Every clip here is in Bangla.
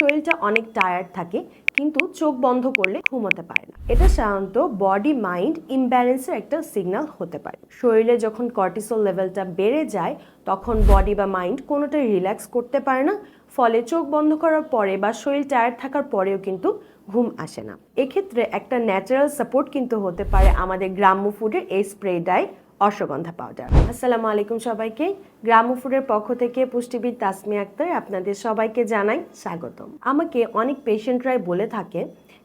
শরীরটা অনেক টায়ার্ড থাকে কিন্তু চোখ বন্ধ করলে ঘুমোতে পারে না। এটা সাধারণত বডি মাইন্ড ইমব্যালেন্সের একটা সিগন্যাল হতে পারে। শরীরে যখন কর্টিসল লেভেলটা বেড়ে যায় তখন বডি বা মাইন্ড কোনোটাই রিল্যাক্স করতে পারে না, ফলে চোখ বন্ধ করার পরে বা শরীর টায়ার্ড থাকার পরেও কিন্তু ঘুম আসে না। এক্ষেত্রে একটা ন্যাচারাল সাপোর্ট কিন্তু হতে পারে আমাদের গ্রাম্য ফুডের এই স্প্রে ডাই অশ্বগন্ধা পাউডার। আসসালামু আলাইকুম সবাইকে, গ্রাম্য ফুডের পক্ষ থেকে পুষ্টিবিদ তাসমিয়া আক্তার আপনাদের সবাইকে জানাই স্বাগতম। আমাকে অনেক পেশেন্টরাই বলে থাকে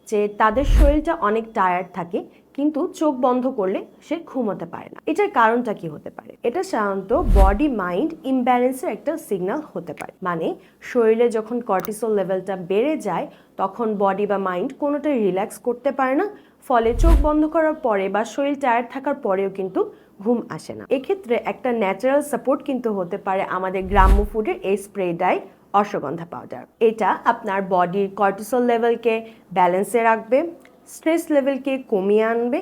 যে তাদের শরীরটা অনেক টায়ার্ড থাকে কিন্তু চোখ বন্ধ করলে সে ঘুমোতে পারে না। এটার কারণটা কি হতে পারে? এটা সাধারণত বডি মাইন্ড ইমব্যালেন্সের একটা সিগন্যাল হতে পারে। মানে শরীরে যখন কর্টিসল লেভেলটা বেড়ে যায় তখন বডি বা মাইন্ড কোনোটাই রিল্যাক্স করতে পারে না, ফলে চোখ বন্ধ করার পরে বা শরীর টায়ার্ড থাকার পরেও কিন্তু ঘুম আসে না। এক্ষেত্রে একটা ন্যাচারাল সাপোর্ট কিন্তু হতে পারে আমাদের গ্রাম্য ফুডের এই স্প্রে ডাই অশ্বগন্ধা পাউডার। এটা আপনার বডির কর্টিসল লেভেলকে ব্যালেন্সে রাখবে, স্ট্রেস লেভেলকে কমিয়ে আনবে,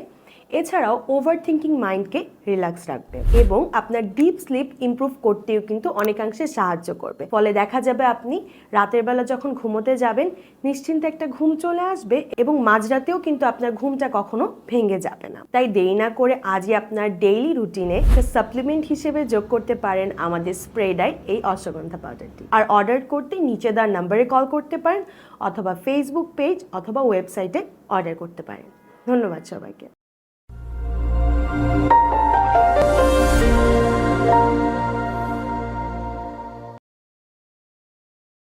এছাড়াও ওভার থিঙ্কিং মাইন্ডকে রিল্যাক্স রাখবে এবং আপনার ডিপ স্লিপ ইমপ্রুভ করতেও কিন্তু অনেকাংশে সাহায্য করবে। ফলে দেখা যাবে আপনি রাতের বেলা যখন ঘুমোতে যাবেন নিশ্চিন্তে একটা ঘুম চলে আসবে এবং মাঝরাতেও কিন্তু আপনার ঘুমটা কখনো ভেঙে যাবে না। তাই দেরি না করে আজই আপনার ডেইলি রুটিনে সাপ্লিমেন্ট হিসেবে যোগ করতে পারেন আমাদের স্প্রে ডাই এই অশ্বগন্ধা পাউডারটি। আর অর্ডার করতে নিচে দেওয়া নাম্বারে কল করতে পারেন অথবা ফেসবুক পেজ অথবা ওয়েবসাইটে অর্ডার করতে পারেন। ধন্যবাদ সবাইকে।